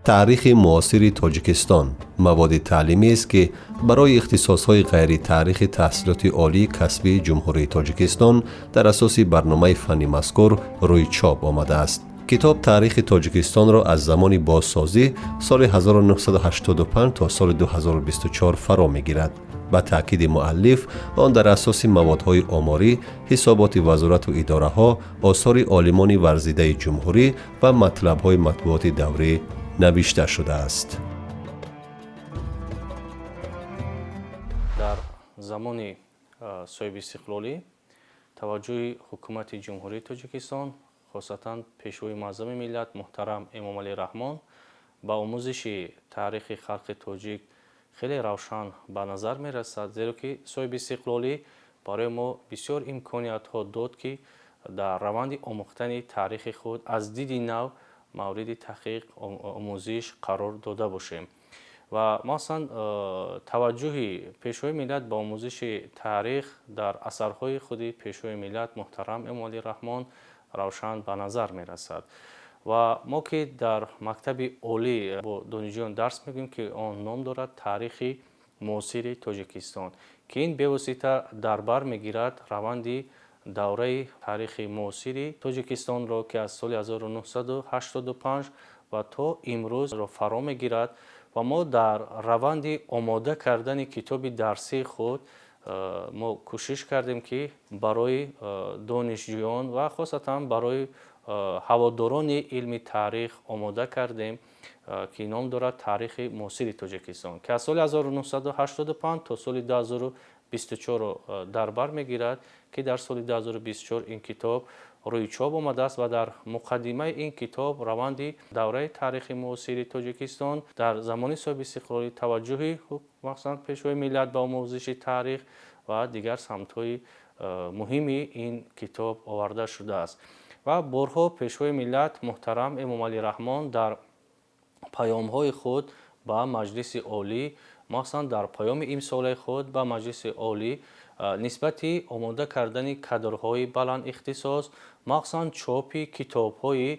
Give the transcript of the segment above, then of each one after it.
تاریخ معاصر تاجیکستان مواد تعلیمی است که برای اختصاص‌های غیر تاریخ تحصیلات عالی کسبی جمهوری تاجیکستان در اساس برنامه فنی مذکور روی چاپ آمده است. کتاب تاریخ تاجیکستان را از زمان بازسازی سال 1985 تا سال 2024 فرا می‌گیرد. با تاکید مؤلف، آن در اساس موادهای آماری، حسابات وزارت و اداره‌ها، آثار عالمان ورزیده جمهوری و مطلب‌های مطبوعات دوره نوشته شده است. در زمان صاحب استقلالی توجه حکومت جمهوری تاجیکستان خاصتا پیشوای معظم ملت محترم امام علی رحمان با آموزش تاریخ خلق تاجیک خیلی روشن به نظر می رسد، زیرا که صاحب استقلالی برای ما بسیار امکانیت ها داد که در روند آموختن تاریخ خود از دید نو مورد تحقیق آموزش قرار داده باشیم و مثلا توجه پیشوای ملت به آموزش تاریخ در اثرهای خود پیشوای ملت محترم امام علی رحمان روشن به نظر می رسد و ما که در مکتب عالی با دانشجویان درس میگیم که آن نام دارد تاریخ معاصر تاجیکستان که این به واسطه در بر میگیرد روند دوره تاریخ معاصر تاجیکستان را که از سال 1985 و تا امروز را فرا میگیرد و ما در روند آماده کردن کتاب درسی خود ما کوشش کردیم که برای دانشجویان و خاصتا برای هواداران علم تاریخ آماده کردیم که نام دارد تاریخ معاصر تاجیکستان که از سال 1985 تا سال 2024 در بر میگیرد که در سال 2024 این کتاب روی چاپ آمده است و در مقدمه این کتاب روند دوره تاریخ معاصر تاجیکستان در زمان صاحب استقلالی توجه مثلا پیشوای ملت به آموزش تاریخ و دیگر سمت‌های مهمی این کتاب آورده شده است و بارها پیشوای ملت محترم امام علی رحمان در پیام‌های خود با مجلس عالی مثلا در پیام امسال خود با مجلس عالی نسبت آماده کردن کادرهای بلند اختصاص مخصوصا چاپ کتاب‌های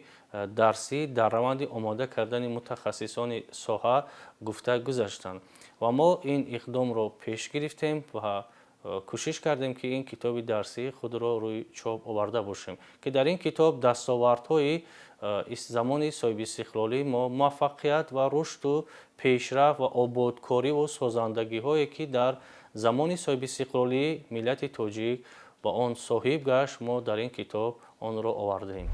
درسی در روند آماده کردن متخصصان ساحه گفته گذاشتند و ما این اقدام را پیش گرفتیم و کوشش کردیم که این کتاب درسی خود را روی چاپ آورده باشیم که در این کتاب دستاوردهای زمان صاحب استقلالی ما موفقیت و رشد و پیشرفت و آبادکاری و سازندگی هایی که در زمان صاحب استقلالی ملت تاجیک با آن صاحب گشت ما در این کتاب آن را آوردیم.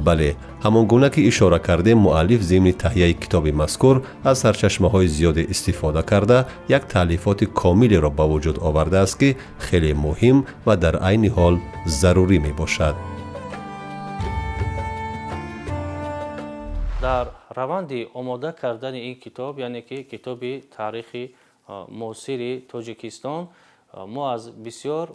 بله، همان گونه که اشاره کرده مؤلف ضمن تهیه کتاب مذکور از سرچشمه‌های زیاد استفاده کرده یک تالیفات کاملی را به وجود آورده است که خیلی مهم و در عین حال ضروری می باشد. در روند آماده کردن این کتاب یعنی که کتاب تاریخ معاصر تاجیکستان ما از بسیار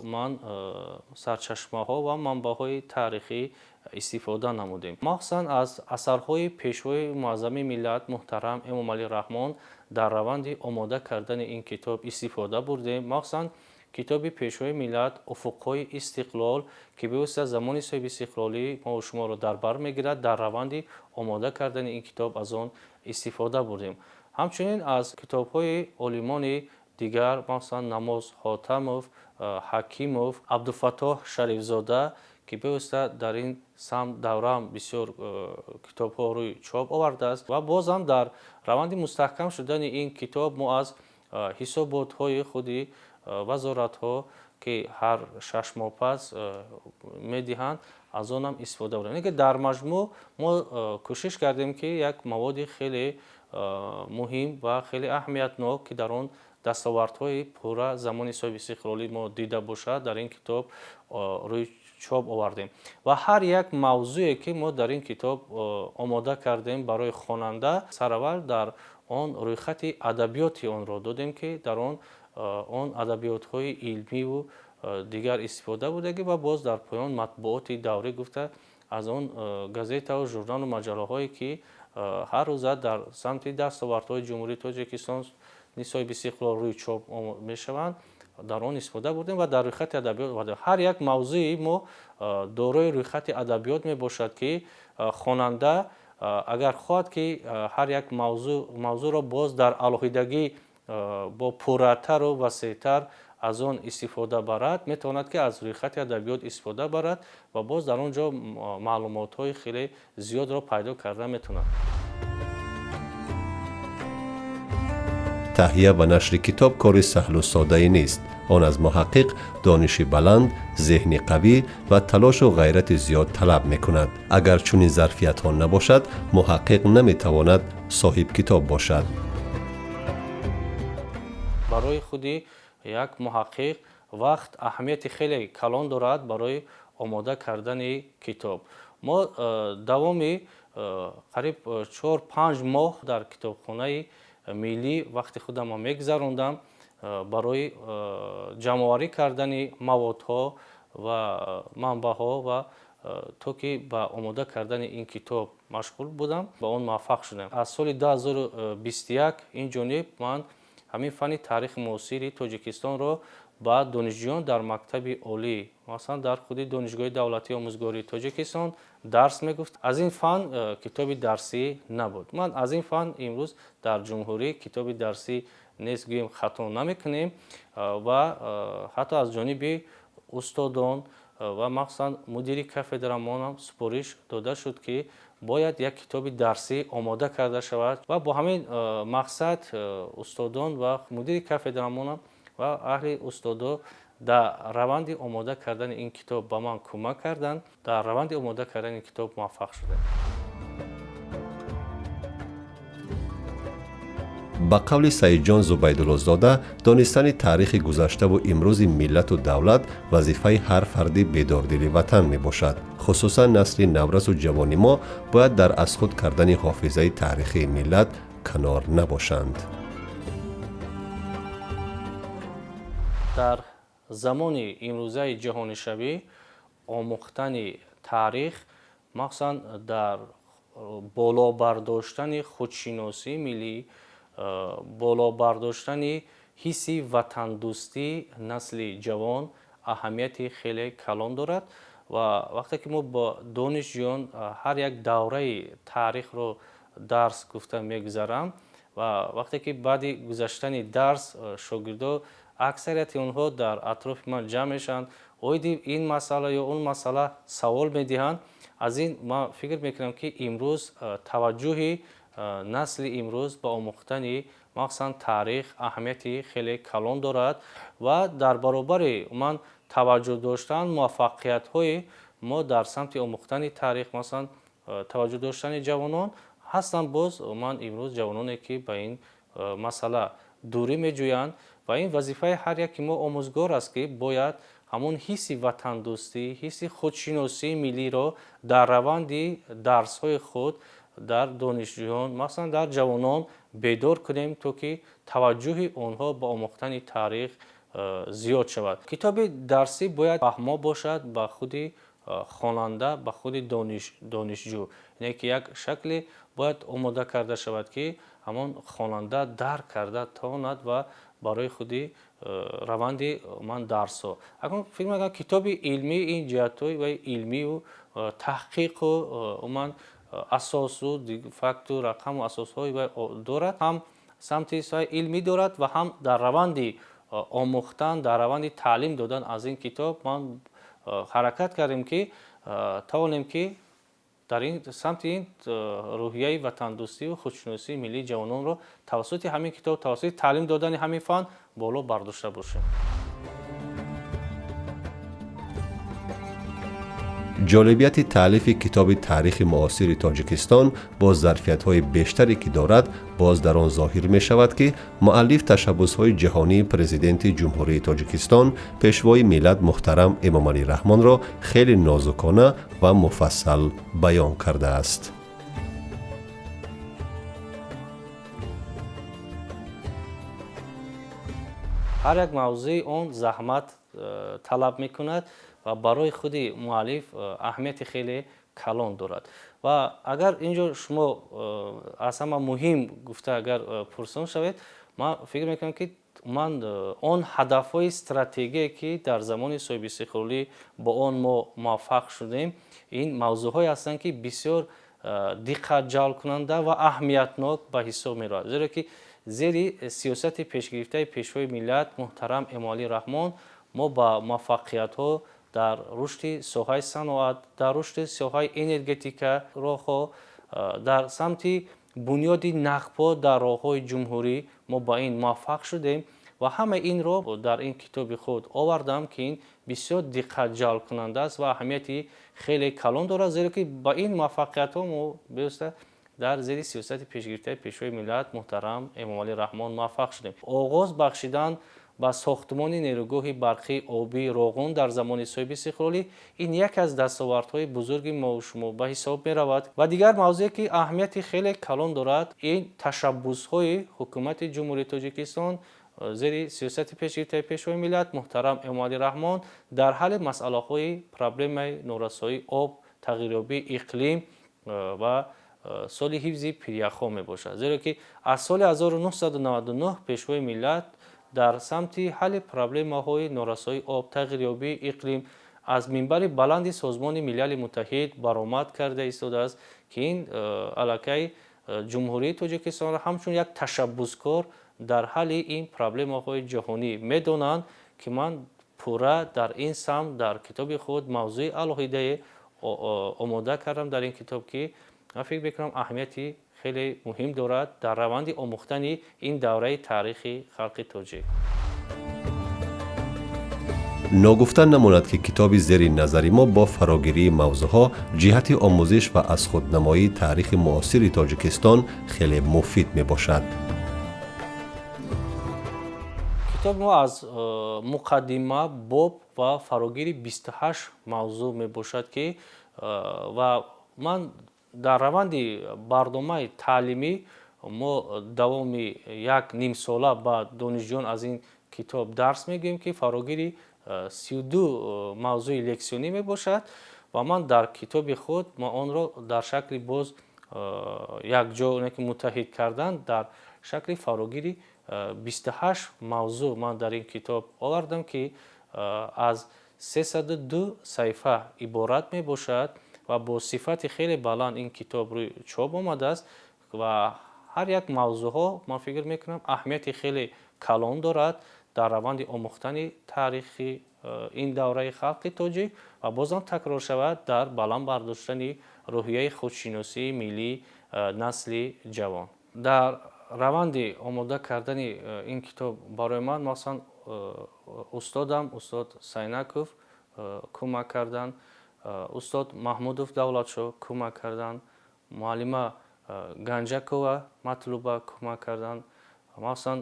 سرچشمه ها و منبع های تاریخی استفاده نمودیم مخصوصا از اثرهای پیشوای معظم ملت محترم امام علی رحمان در روند آماده کردن این کتاب استفاده بردیم مخصوصا کتاب پیشوای ملت افقهای استقلال که به واسطه زمان صاحب استقلالی ما و شما را در بر میگیرد در روند آماده کردن این کتاب از آن استفاده بردیم همچنین از کتاب های عالمان دیگر مثلا نماز حاتموف، حکیموف، عبدالفتاح شریفزاده که به واسطه در این سمت دوره هم بسیار کتاب ها روی چاپ آورده است و باز هم در روند مستحکم شدن این کتاب ما از حسابات های خودی وزارت ها که هر 6 ماه پس میدهند از آن هم استفاده بردیم یعنی که در مجموع ما کوشش کردیم که یک مواد خیلی مهم و خیلی اهمیتناک که در آن دستاوردهای پوره زمان صاحب استقلالی ما دیده باشد در این کتاب روی چاپ آوردیم و هر یک موضوعی که ما در این کتاب آماده کردیم برای خواننده سراول در آن روی خط ادبیاتی آن را دادیم که در آن ادبیات‌های علمی و دیگر استفاده بودگی و باز در پایان مطبوعات دوره گفته از آن گازیت و ژورنال و مجله هایی که هر روز در سمت دستاوردهای جمهوری تاجیکستان صاحب استقلال روی چاپ می شوند дар он истифода бурдем ва дар рӯйхати адабиёт ҳар як мавзӯи мо дорои рӯйхати адабиёт мебошад ки хонанда агар хоҳад ки ҳар як мавзӯъро боз дар алоҳидагӣ бо пурратару васеътар аз он истифода барад, метавонад ки аз рӯйхати адабиёт истифода барад ва боз дар он ҷо маълумотҳои хеле зиёдро пайдо карда метавонад. таҳия ва нашри китоб кори саҳлу соддаи нест. он аз муҳаққиқ дониши баланд, зеҳни қавӣ ва талошу ғайрати зиёд талаб мекунад. агар чунин зарфиятҳо набошад, муҳаққиқ наметавонад соҳиб китоб бошад. барои худи як муҳаққиқ вақт аҳамияти хеле калон дорад барои омода кардани китоб. мо давоми қариб 4-5 моҳ дар китобхонаи миллӣ вақти худамро мегузарондам барои ҷамъоварӣ кардани маводҳо ва манбаъҳо ва то ки ба омода кардани ин китоб машғул будам, ба он муваффақ шудам. аз соли 2021 инҷониб ман ҳамин фанни таърихи муосири Тоҷикистонро ба донишҷӯён дар мактаби олӣ, масалан дар худи донишгоҳи давлатии омӯзгории Тоҷикистон дарс мегуфт. аз ин фан китоби дарсӣ набуд. ман аз ин фан имрӯз дар ҷумҳурӣ китоби дарсӣ нест гӯем хато намекунем ва ҳатто аз ҷониби устодон ва махсусан мудири кафедра монам супориш дода шуд ки бояд як китоби дарсӣ омода карда шавад ва бо ҳамин мақсад устодон ва мудири кафедра монам ва аҳли устодо дар раванди омода кардани ин китоб ба ман кӯмак карданд. дар раванди омода кардани ин китоб муваффақ шудем. ба қавли саидҷон зубайдуллозода, донистани таърихи гузаштаву имрӯзи миллату давлат вазифаи ҳар фарди бедордили ватан мебошад. хусусан насли навразу ҷавони мо бояд дар аз худ кардани ҳофизаи таърихии миллат канор набошанд. дар замони имрӯзаи ҷаҳонишавӣ омӯхтани таърих махсусан дар боло бардоштани худшиносии миллӣ, боло бардоштани ҳисси ватандӯстӣ насли ҷавон аҳамияти хеле калон дорад ва вақте ки мо ба донишҷӯён ҳар як давраи таърихро дарс гуфта мегузарам ва вақте ки баъди гузаштани дарс шогирдо аксарияти онҳо дар атрофи ман ҷамъ мешаванд, оиди ин масъала ё он масъала савол медиҳанд. аз ин ман фикр мекунам ки имрӯз таваҷҷӯҳи насли имрӯз ба омӯхтани махсусан таърих аҳамияти хеле калон дорад ва дар баробари ман таваҷҷӯҳ доштан муваффақиятҳои мо дар самти омӯхтани таърих масалан таваҷҷӯҳ доштани ҷавонон ҳастанд. боз ман имрӯз ҷавононе ки ба ин масъала дурӣ меҷӯянд ва ин вазифаи ҳар яки мо омӯзгор аст ки бояд ҳамон ҳисси ватандӯстӣ, ҳисси худшиносии миллиро дар раванди дарсҳои худ дар донишҷӯён махсусан дар ҷавонон бедор кунем, то ки таваҷҷӯҳи онҳо ба омӯхтани таърих зиёд шавад. китоби дарсӣ бояд фаҳмо бошад ба худи хонанда, ба худи донишҷӯ, яъне ки як шакле бояд омода карда шавад ки ҳамон хонанда дарк карда тавонад ва барои худи раванди ман дарсҳо. акнун фикр мекунам китоби илмӣ ин ҷиҳатҳои ва илмию таҳқиқу умуман асосу факту рақаму асосҳои вай дорад, ҳам самти илмӣ дорад ва ҳам дар раванди омӯхтан, дар раванди таълим додан аз ин китоб ман ҳаракат кардем ки тавонем ки дар ин самти ин рӯҳияи ватандӯстиву худшиносии миллии ҷавононро тавассути ҳамин китоб, тавассути таълим додани ҳамин фан боло бардошта бошем. ҷолибияти таълифи китоби таърихи муосири Тоҷикистон бо зарфиятҳои бештаре ки дорад, боз дар он зоҳир мешавад ки муаллиф ташаббусҳои ҷаҳонии президенти ҷумҳурии Тоҷикистон, пешвои миллат муҳтарам Эмомалӣ Раҳмонро хеле нозукона ва муфассал баён кардааст. ҳар як мавзӯи он заҳмат талаб мекунад ва барои худи муаллиф аҳамияти хеле калон дорад. ва агар инҷо шумо аз ҳама муҳим гуфта агар пурсон шавед, ман фикр мекунам ки ман он ҳадафҳои стратегие ки дар замони соҳиби истиқлолӣ бо он мо муваффақ шудем, ин мавзӯъҳое ҳастанд ки бисёр диққатҷалбкунанда ва аҳамиятнок ба ҳисоб меравад, зеро ки зери сиёсати пешгирифтаи пешвои миллат муҳтарам Эмомалӣ Раҳмон мо ба муваффақиятҳо дар рушди соҳаи саноат, дар рушди соҳаи энергетика роҳҳо, дар самти бунёди нақбҳо дар роҳҳои ҷумҳурӣ мо ба ин муваффақ шудем ва ҳамаи инро дар ин китоби худ овардам ки ин бисёр диққатҷалбкунанда аст ва аҳамияти хеле калон дорад, зеро ки ба ин муваффақиятҳо мо бевосита дар зери сиёсати пешгирифтаи пешвои миллат муҳтарам Эмомалӣ Раҳмон муваффақ шудем. Оғоз бахшидан ба сохтмони нерӯгоҳи барқии обии Роғун дар замони соҳиби истиқлолӣ ин яке аз дастовардҳои бузурги мо шумо ба ҳисоб меравад. Ва дигар мавзӯе ки аҳамияти хеле калон дорад, ин ташаббусҳои ҳукумати ҷумҳурии Тоҷикистон зери сиёсати пешгирифтаи пешвои миллат муҳтарам Эмомалӣ Раҳмон дар ҳалли масъалаҳои проблемаи норасоии об, тағйирёбии иқлим ва соли ҳифзи пиряхҳо мебошад, зеро ки аз соли 1999 пешвои миллат дар самти ҳалли проблемаҳои норасоии об, тағйирёбии иқлим аз минбари баланди Созмони Милали Муттаҳид баромад карда истодааст ки ин аллакай ҷумҳурии Тоҷикистонро ҳамчун як ташаббускор дар ҳалли ин проблемаҳои ҷаҳонӣ медонанд ки ман пурра дар ин самт дар китоби худ мавзӯи алоҳидае омода кардам дар ин китоб ки ман фикр мекунам аҳамияти хеле муҳим дорад дар раванди омӯхтани ин давраи таърихи халқи тоҷик. ногуфта намонад ки китоби зери назари мо бо фарогирии мавзӯъҳо ҷиҳати омӯзиш ва аз худнамоии таърихи муосири Тоҷикистон хеле муфид мебошад. китоб мо аз муқаддима, боб ва фарогири 28 мавзӯъ мебошад ки ва ман дар раванди барномаи таълимӣ мо давоми як нимсола ба донишҷӯён аз ин китоб дарс мегӯем ки фарогири 32 мавзӯи лексионӣ мебошад ва ман дар китоби худ онро дар шакли боз якҷо муттаҳид кардан дар шакли фарогири 28 мавзӯъ ман дар ин китоб овардам ки аз 302 саҳифа иборат мебошад ва бо сифати хеле баланд ин китоб рӯи чоп омадааст ва ҳар як мавзӯъҳо ман фикр мекунам аҳамияти хеле калон дорад дар раванди омӯхтани таърихи ин давраи халқи тоҷик ва бозам такрор шавад дар баланд бардоштани рӯҳияи худшиносии миллии насли ҷавон. Дар раванди омода кардани ин китоб барои ман масалан устодам устод Сайнаков кӯмак карданд, устод Маҳмудов Давлатшо кӯмак карданд, муаллима Ганҷакова Матлуба кӯмак карданд, масалан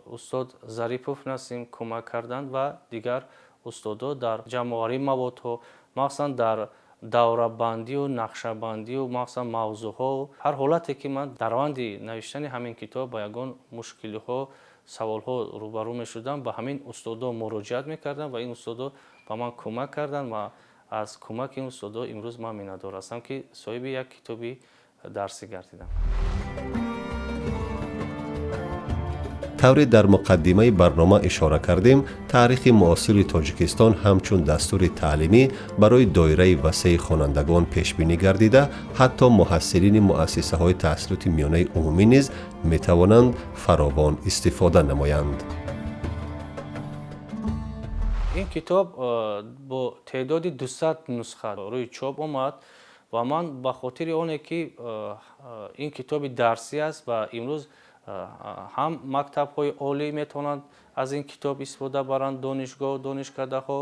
устод Зарипов Насим кӯмак карданд ва дигар устодо дар ҷамъоварии маводҳо, масалан дар даврабандию нақшабандию масалан мавзӯъҳо, ҳар ҳолате ки ман дар раванди навиштани ҳамин китоб ба ягон мушкилиҳо саволҳо рӯбарӯ мешудам, ба ҳамин устодо муроҷиат мекардам ва ин устодо ба ман кӯмак карданд ва аз кӯмаки ин устодо имрӯз ман миннатдор ҳастам ки соҳиби як китоби дарсӣ гардидам. тавре дар муқаддимаи барнома ишора кардем, таърихи муосири Тоҷикистон ҳамчун дастури таълимӣ барои доираи васеъи хонандагон пешбинӣ гардида, ҳатто муҳассилини муассисаҳои таҳсилоти миёнаи умумӣ низ метавонанд фаровон истифода намоянд. ин китоб бо теъдоди 200 нусха рӯи чоп омад ва ман ба хотири оне ки ин китоби дарсӣ аст ва имрӯз ҳам мактабҳои олӣ метавонанд аз ин китоб истифода баранд, донишгоҳ, донишкадаҳо,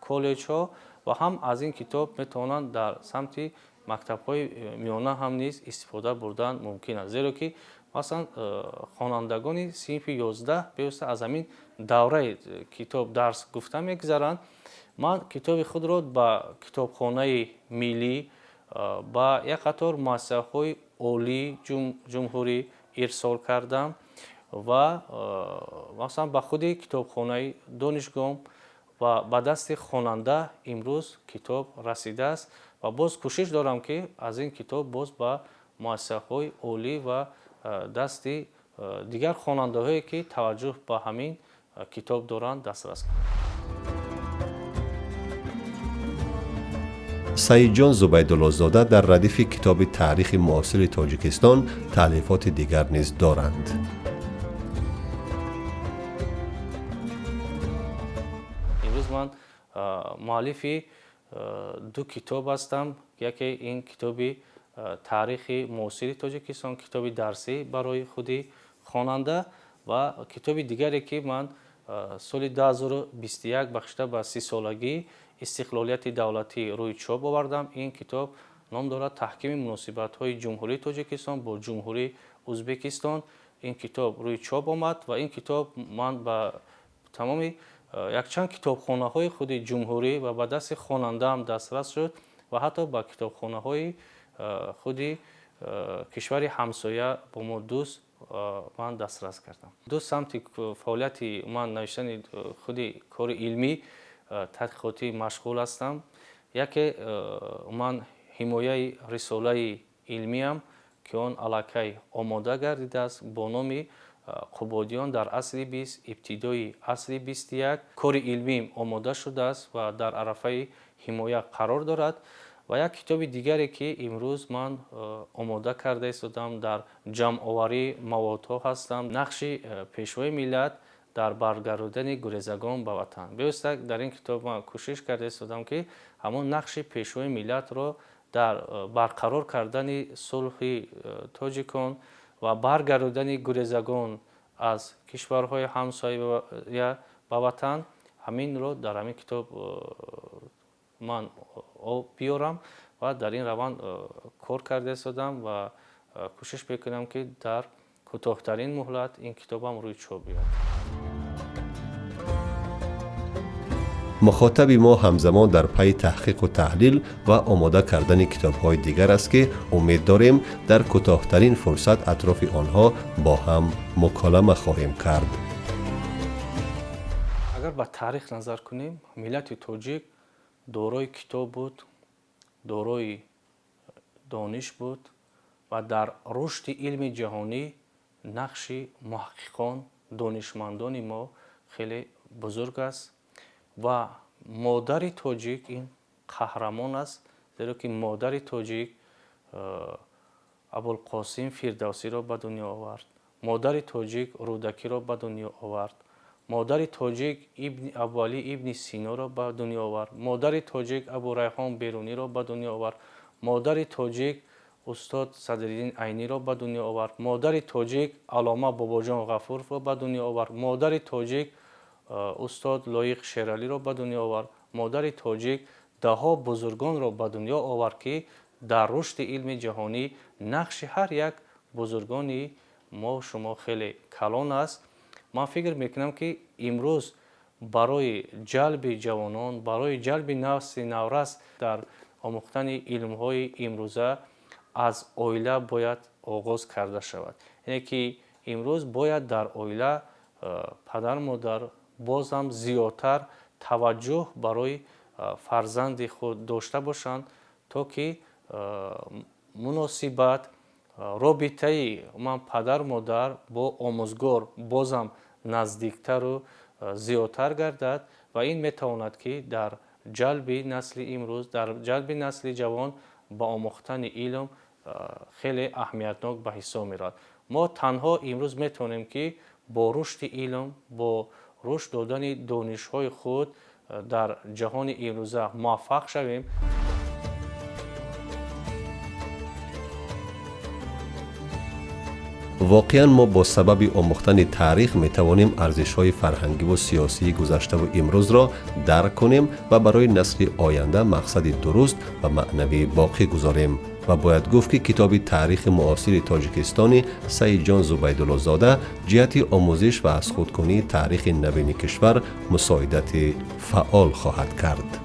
коллеҷҳо ва ҳам аз ин китоб метавонанд дар самти мактабҳои миёна ҳам низ истифода бурдан мумкин аст, зеро ки масалан хонандагони синфи 11 бевосита аз ҳамин давраи китоб дарс гуфта мегузаранд. ман китоби худро ба китобхонаи миллӣ ба як қатор муассисаҳои олии ҷумҳурӣ ирсол кардам ва масалан ба худи китобхонаи донишгоҳам ва ба дасти хонанда имрӯз китоб расидааст ва боз кӯшиш дорам ки аз ин китоб боз ба муассисаҳои олӣ ва дасти дигар хонандаҳое ки таваҷҷӯҳ ба ҳамин китоб доранд дастрас кунанд. саидҷон зубайдуллозода дар радифи китоби таърихи муосири тоҷикистон таълифоти дигар низ доранд. имрӯз ман муаллифи ду китоб ҳастам. яке ин китоби таърихи муосири тоҷикистон, китоби дарсӣ барои худи хонанда, ва китоби дигаре ки ман соли 2021 бахшида ба 30-солагии истиқлолияти давлатӣ рӯи чоп овардам. ин китоб ном дорад таҳкими муносибатҳои ҷумҳурии тоҷикистон бо ҷумҳурии ӯзбекистон. ин китоб рӯи чоп омад ва ин китоб ман ба тамоми якчанд китобхонаҳои худи ҷумҳурӣ ва ба дасти хонандаам дастрас шуд ва ҳатто ба китобхонаҳои худи кишвари ҳамсоя бо мо дӯст ман дастрас кардам. ду самти фаъолияти ман навиштани худи кори илмӣ тадқиқотӣ машғул ҳастам. яке ман ҳимояи рисолаи илмиам ки он аллакай омода гардидааст бо номи қубодиён дар асри 20 ибтидои асри 21. кори илмиим омода шудааст ва дар арафаи ҳимоя қарор дорад. ва як китоби дигаре ки имрӯз ман омода карда истодам дар ҷамъоварии маводҳо ҳастам, нақши пешвои миллат дар баргардонидани гурезагон ба ватан. бевосита дар ин китоб ман кӯшиш карда истодам ки ҳамон нақши пешвои миллатро дар барқарор кардани сулҳи тоҷикон ва баргардонидани гурезагон аз кишварҳои ҳамсоя ба ватан, ҳаминро дар ҳамин китоб ман биёрам ва дар ин раванд кор карда истодам ва кӯшиш мекунам ки дар кӯтоҳтарин муҳлат ин китобам рӯи чоп биёяд. мухотаби мо ҳамзамон дар пайи таҳқиқу таҳлил ва омода кардани китобҳои дигар аст ки умед дорем дар кӯтоҳтарин фурсат атрофи онҳо бо ҳам муколама хоҳем кард. агар ба таърих назар кунем, миллати тоҷик дорои китоб буд, дорои дониш буд ва дар рушди илми ҷаҳонӣ нақши муҳаққиқон, донишмандони мо хеле бузург аст ва модари тоҷик ин қаҳрамон аст, зеро ки модари тоҷик абулқосим фирдавсиро ба дунё овард, модари тоҷик рӯдакиро ба дунё овард, модари тоҷик абуалӣ ибни синоро ба дунё овард, модари тоҷик абурайхон беруниро ба дунё овард, модари тоҷик устод садриддин айниро ба дунё овард, модари тоҷик алома бобоҷон ғафуровро ба дунё овард, модари тоҷик устод лоиқ шералиро ба дунё овард, модари тоҷик даҳо бузургонро ба дунё овард ки дар рушди илми ҷаҳонӣ нақши ҳар як бузургони мо шумо хеле калон аст. ман фикр мекунам ки имрӯз барои ҷалби ҷавонон, барои ҷалби насли наврас дар омӯхтани илмҳои имрӯза аз оила бояд оғоз карда шавад. яъне ки имрӯз бояд дар оила падар модар боз ҳам зиёдтар таваҷҷӯҳ барои фарзанди худ дошта бошанд, то ки муносибат, робитаи ман падар модар бо омӯзгор бозам наздиктару зиёдтар гардад ва ин метавонад ки дар ҷалби насли имрӯз, дар ҷалби насли ҷавон ба омӯхтани илм хеле аҳамиятнок ба ҳисоб меравад. мо танҳо имрӯз метавонем ки бо рушди илм, бо рушд додани донишҳои худ дар ҷаҳони имрӯза муваффақ шавем. воқеан мо бо сабаби омӯхтани таърих метавонем арзишҳои фарҳангиву сиёсии гузаштаву имрӯзро дарк кунем ва барои насли оянда мақсади дуруст ва маънавӣ боқӣ гузорем. ва бояд гуфт ки китоби таърихи муосири тоҷикистони саидҷон зубайдуллозода ҷиҳати омӯзиш ва аз худкунии таърихи навини кишвар мусоидати фаъол хоҳад кард.